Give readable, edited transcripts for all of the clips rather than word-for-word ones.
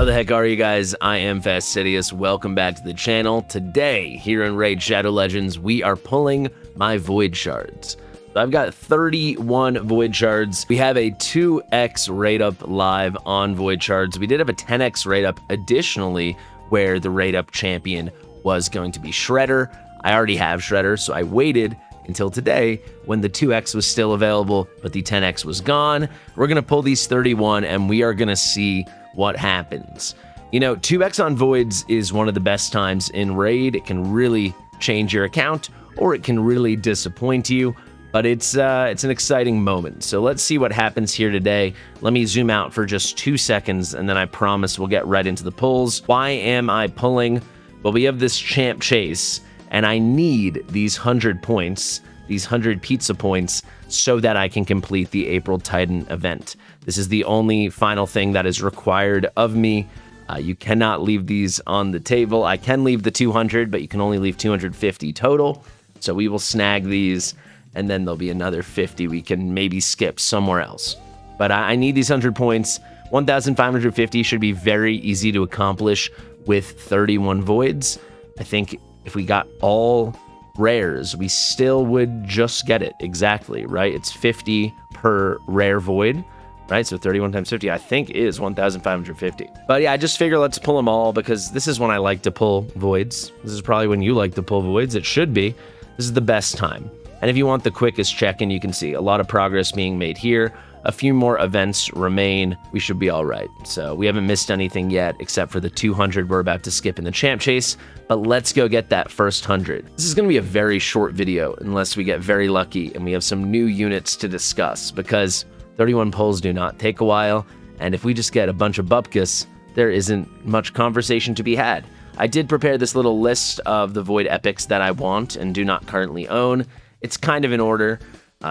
How the heck are you guys? I am Fastidious. Welcome back to the channel. Today, here in Raid Shadow Legends, we are pulling my Void Shards. So I've got 31 Void Shards. We have a 2x raid up live on Void Shards. We did have a 10x raid up additionally, where the raid up champion was going to be Shredder. I already have Shredder, so I waited until today when the 2x was still available, but the 10x was gone. We're gonna pull these 31 and we are gonna see what happens. You know, 2x on Voids is one of the best times in Raid. It can really change your account, or it can really disappoint you, but it's an exciting moment. So let's see what happens here today. Let me zoom out for just 2 seconds, and then I promise we'll get right into the pulls. Why am I pulling? Well, we have this champ chase, and I need these 100 points, these 100 pizza points, so that I can complete the April Titan event. This is the only final thing that is required of me. You cannot leave these on the table. I can leave the 200, but you can only leave 250 total. So we will snag these, and then there'll be another 50 we can maybe skip somewhere else. But I need these 100 points. 1,550 should be very easy to accomplish with 31 voids. I think if we got all rares, we still would just get it exactly, right? It's 50 per rare void, right? So 31 times 50, I think, is 1,550. But yeah, I just figure let's pull them all, because this is when I like to pull voids. This is probably when you like to pull voids. It should be. This is the best time. And if you want the quickest check-in, you can see a lot of progress being made here. A few more events remain. We should be all right. So we haven't missed anything yet, except for the 200 we're about to skip in the champ chase. But let's go get that first 100. This is going to be a very short video, unless we get very lucky and we have some new units to discuss, because 31 pulls do not take a while. And if we just get a bunch of bupkis, there isn't much conversation to be had. I did prepare this little list of the Void Epics that I want and do not currently own. It's kind of in order.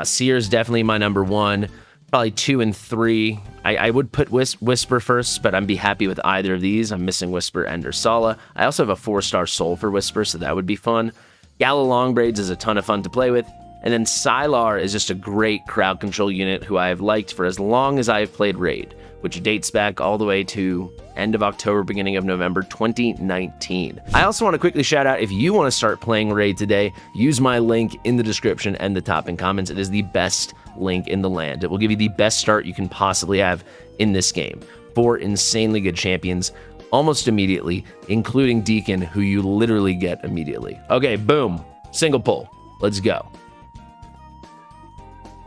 Seer is definitely my number 1. Probably 2 and 3. I would put Whisper first, but I'd be happy with either of these. I'm missing Whisper and Ursala. I also have a 4-star soul for Whisper, so that would be fun. Gala Longbraids is a ton of fun to play with. And then Sylar is just a great crowd control unit who I have liked for as long as I have played Raid, which dates back all the way to end of October, beginning of November 2019. I also want to quickly shout out, if you want to start playing Raid today, use my link in the description and the top in comments. It is the best link in the land. It will give you the best start you can possibly have in this game. 4 insanely good champions almost immediately, including Deacon, who you literally get immediately. Okay, boom. Single pull. Let's go.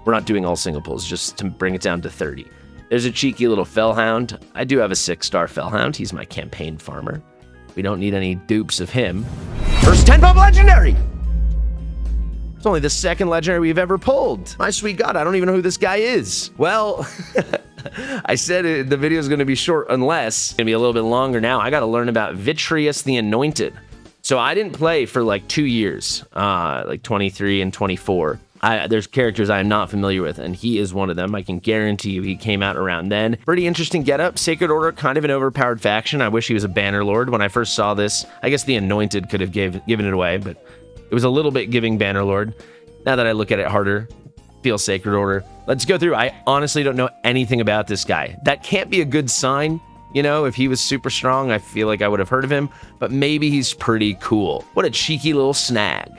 We're not doing all single pulls, just to bring it down to 30. There's a cheeky little Fellhound. I do have a 6-star Fellhound. He's my campaign farmer. We don't need any dupes of him. First 10-pop legendary! It's only the second legendary we've ever pulled. My sweet God, I don't even know who this guy is. Well, I said the video is going to be short, unless it's going to be a little bit longer now. I got to learn about Vitrius the Annointed. So I didn't play for like 2 years, like 23 and 24. There's characters I am not familiar with, and he is one of them. I can guarantee you he came out around then. Pretty interesting getup. Sacred Order, kind of an overpowered faction. I wish he was a Banner Lord. When I first saw this, I guess the Anointed could have given it away, but it was a little bit giving Banner Lord. Now that I look at it harder, feel Sacred Order. Let's go through. I honestly don't know anything about this guy. That can't be a good sign. You know, if he was super strong, I feel like I would have heard of him, but maybe he's pretty cool. What a cheeky little snag.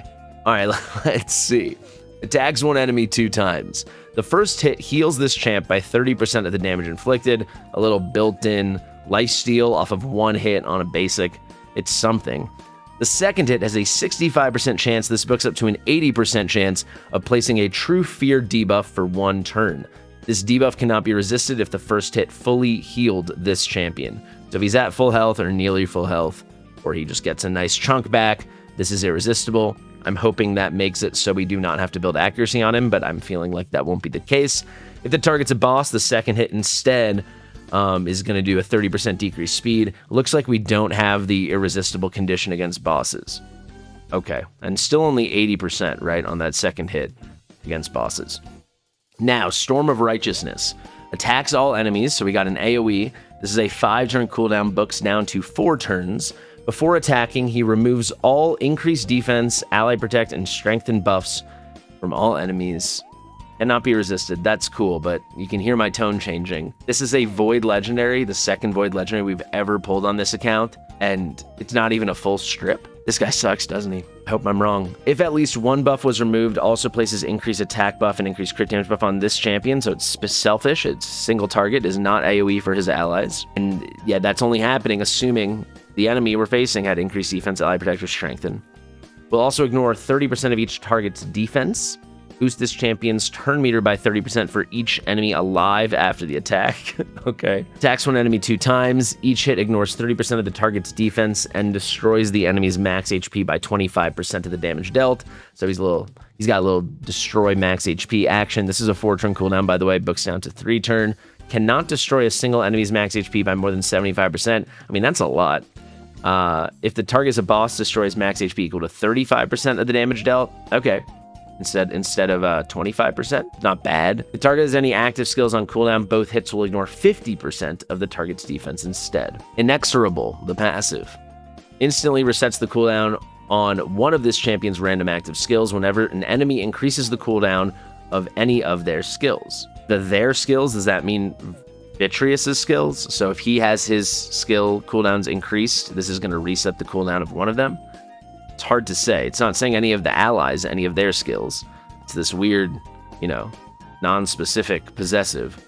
All right, let's see. It tags one enemy 2 times. The first hit heals this champ by 30% of the damage inflicted. A little built-in lifesteal off of 1 hit on a basic. It's something. The second hit has a 65% chance. This books up to an 80% chance of placing a True Fear debuff for 1 turn. This debuff cannot be resisted if the first hit fully healed this champion. So if he's at full health or nearly full health, or he just gets a nice chunk back, this is irresistible. I'm hoping that makes it so we do not have to build accuracy on him, but I'm feeling like that won't be the case. If the target's a boss, the second hit instead is going to do a 30% decreased speed. Looks like we don't have the irresistible condition against bosses. Okay, and still only 80%, right, on that second hit against bosses. Now, Storm of Righteousness. Attacks all enemies, so we got an AoE. This is a 5-turn cooldown, books down to 4 turns. Before attacking, he removes all increased defense, ally protect, and strengthen buffs from all enemies Cannot be resisted. That's cool, but you can hear my tone changing. This is a Void Legendary, the second Void Legendary we've ever pulled on this account, and it's not even a full strip. This guy sucks, doesn't he? I hope I'm wrong. If at least one buff was removed, also places increased attack buff and increased crit damage buff on this champion, so it's selfish. It's single target, is not AoE for his allies. And yeah, that's only happening assuming the enemy we're facing had increased defense, ally protector, strengthen. We'll also ignore 30% of each target's defense. Boost this champion's turn meter by 30% for each enemy alive after the attack. Okay. Attacks one enemy 2 times. Each hit ignores 30% of the target's defense and destroys the enemy's max HP by 25% of the damage dealt. So he's got a little destroy max HP action. This is a 4-turn cooldown, by the way. Books down to 3-turn. Cannot destroy a single enemy's max HP by more than 75%. I mean, that's a lot. If the target is a boss, destroys max HP equal to 35% of the damage dealt. Okay. Instead of 25%. Not bad. If the target has any active skills on cooldown, both hits will ignore 50% of the target's defense instead. Inexorable, the passive. Instantly resets the cooldown on one of this champion's random active skills whenever an enemy increases the cooldown of any of their skills. Their skills, does that mean Vitrius's skills? So if he has his skill cooldowns increased, this is going to reset the cooldown of one of them? It's hard to say. It's not saying any of the allies, any of their skills. It's this weird, you know, non-specific possessive.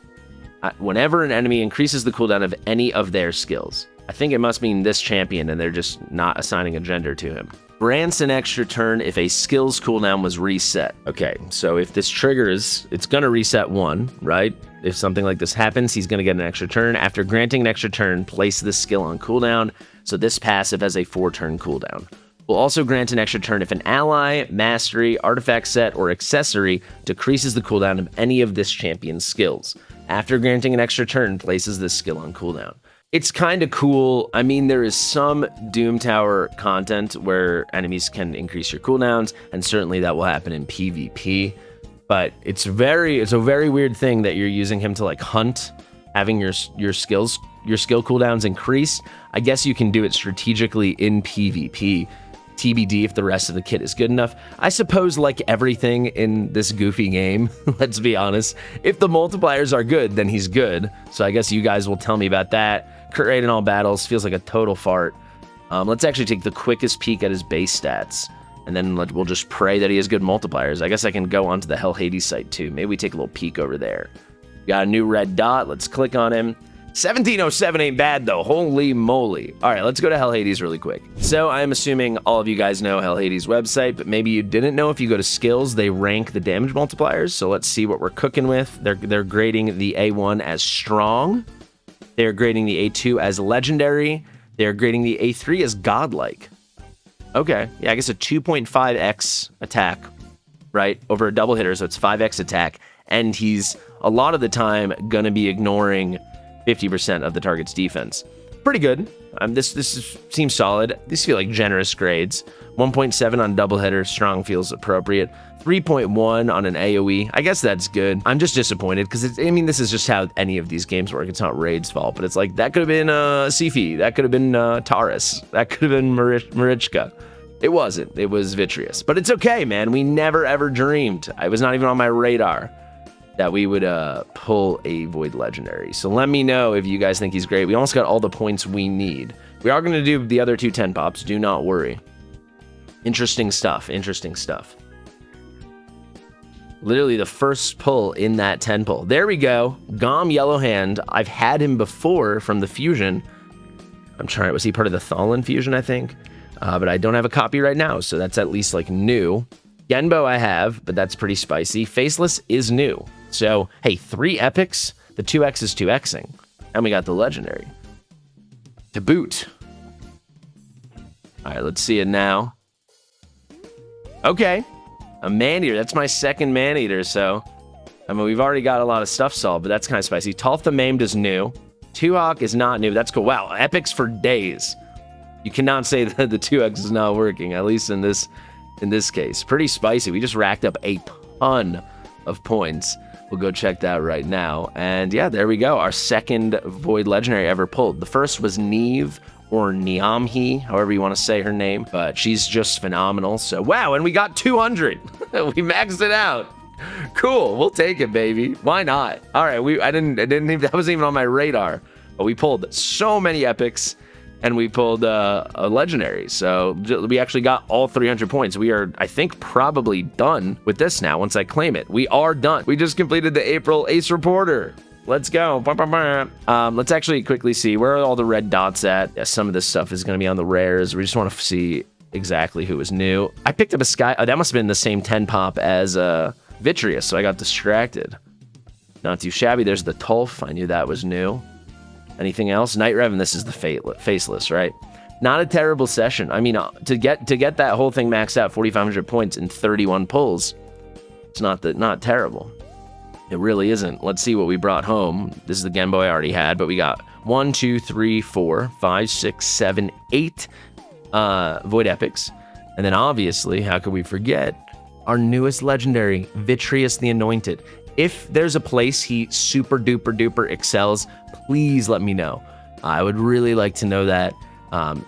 Whenever an enemy increases the cooldown of any of their skills, I think it must mean this champion and they're just not assigning a gender to him. Grants an extra turn if a skill's cooldown was reset. Okay, so if this triggers, it's going to reset 1, right? If something like this happens, he's going to get an extra turn. After granting an extra turn, place this skill on cooldown. So this passive has a 4-turn cooldown. Will also grant an extra turn if an ally, mastery, artifact set, or accessory decreases the cooldown of any of this champion's skills. After granting an extra turn, places this skill on cooldown. It's kind of cool. I mean, there is some Doom Tower content where enemies can increase your cooldowns, and certainly that will happen in PvP. But it's a very weird thing that you're using him to like hunt, having your skill cooldowns increased. I guess you can do it strategically in PvP. TBD if the rest of the kit is good enough. I suppose like everything in this goofy game, let's be honest, if the multipliers are good, then he's good. So I guess you guys will tell me about that. Crit rate in all battles feels like a total fart. Let's actually take the quickest peek at his base stats, and then we'll just pray that he has good multipliers. I guess I can go onto the Hell Hades site too. Maybe we take a little peek over there. Got a new red dot. Let's click on him. 1707 ain't bad though, holy moly. All right, let's go to Hell Hades really quick. So I'm assuming all of you guys know Hell Hades website, but maybe you didn't know. If you go to skills, they rank the damage multipliers. So let's see what we're cooking with. They're grading the A1 as strong. They're grading the A2 as legendary. They're grading the A3 as godlike. Okay, yeah, I guess a 2.5x attack, right, over a double hitter, so it's 5x attack, and he's a lot of the time gonna be ignoring 50% of the target's defense. Pretty good. This seems solid. These feel like generous grades. 1.7 on double hitter, strong feels appropriate. 3.1 on an AoE. I guess that's good. I'm just disappointed because I mean, this is just how any of these games work. It's not Raid's fault, but it's like that could have been Sifi, that could have been Taurus, that could have been Marichka. It wasn't. It was Vitrius. But it's okay, man. We never ever dreamed. I was not even on my radar that we would pull a Void Legendary. So let me know if you guys think he's great. We almost got all the points we need. We are going to do the other 2 10 pops. Do not worry. Interesting stuff. Interesting stuff. Literally the first pull in that 10 pull. There we go. Gom Yellow Hand. I've had him before from the fusion. I'm trying. Was he part of the Thalin fusion, I think? But I don't have a copy right now, so that's at least like new. Genbo I have, but that's pretty spicy. Faceless is new. So, hey, 3 epics. The 2x is 2xing. And we got the legendary. To boot. All right, let's see it now. Okay. A man-eater. That's my second man-eater, so... I mean, we've already got a lot of stuff solved, but that's kind of spicy. Tolth the Maimed is new. Tuhawk is not new. That's cool. Wow, epics for days. You cannot say that the 2x is not working, at least in this case. Pretty spicy. We just racked up a ton of points. We'll go check that right now. And yeah, there we go. Our second Void Legendary ever pulled. The first was Neve, or Niamhi, however you want to say her name. But she's just phenomenal. So wow, and we got 200. We maxed it out. Cool, we'll take it, baby. Why not? All right, I didn't even, that wasn't even on my radar. But we pulled so many epics, and we pulled a legendary. So we actually got all 300 points. We are, I think, probably done with this now. Once I claim it, we are done. We just completed the April Ace Reporter. Let's go. Let's actually quickly see where are all the red dots at. Yeah, some of this stuff is going to be on the rares. We just want to see exactly who was new. I picked up a sky. Oh, that must have been the same 10 pop as Vitrius, so I got distracted. Not too shabby. There's the Tulf. I knew that was new. Anything else? Night Rev, and this is the Faceless, right? Not a terrible session. I mean, to get that whole thing maxed out, 4,500 points and 31 pulls, it's not terrible. It really isn't. Let's see what we brought home. This is the Genbo I already had, but we got 1, 2, 3, 4, 5, 6, 7, 8 Void Epics. And then obviously, how could we forget our newest legendary, Vitrius the Anointed. If there's a place he super duper duper excels, please let me know. I would really like to know that.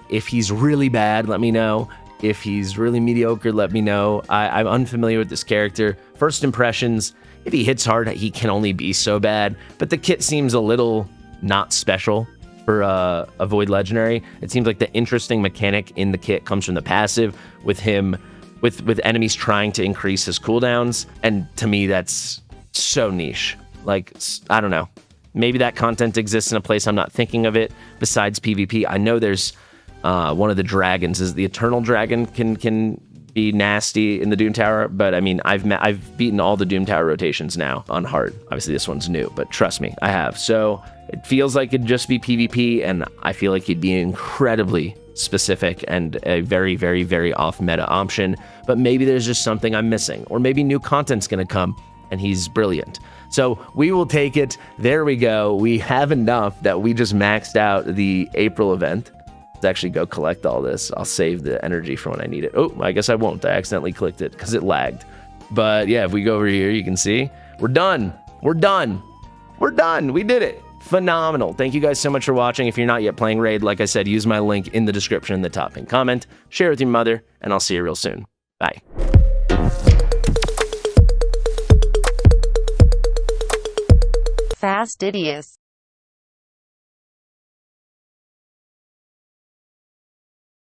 If he's really bad, let me know. If he's really mediocre, let me know. I'm unfamiliar with this character. First impressions, if he hits hard, he can only be so bad. But the kit seems a little not special for a Void Legendary. It seems like the interesting mechanic in the kit comes from the passive, with him, with enemies trying to increase his cooldowns. And to me, that's so niche. Like, I don't know. Maybe that content exists in a place I'm not thinking of it. Besides PvP, I know there's one of the dragons. Is the Eternal Dragon can be nasty in the Doom Tower, but I mean, I've beaten all the Doom Tower rotations now on hard. Obviously, this one's new, but trust me, I have. So it feels like it'd just be PvP, and I feel like he'd be incredibly specific and a very, very, very off-meta option. But maybe there's just something I'm missing, or maybe new content's gonna come, and he's brilliant. So we will take it. There we go. We have enough that we just maxed out the April event. Let's actually go collect all this. I'll save the energy for when I need it. Oh, I guess I won't. I accidentally clicked it because it lagged. But yeah, if we go over here, you can see we're done. We're done. We're done. We did it. Phenomenal. Thank you guys so much for watching. If you're not yet playing Raid, like I said, use my link in the description in the top pinned comment. Share it with your mother, and I'll see you real soon. Bye. Fastidious.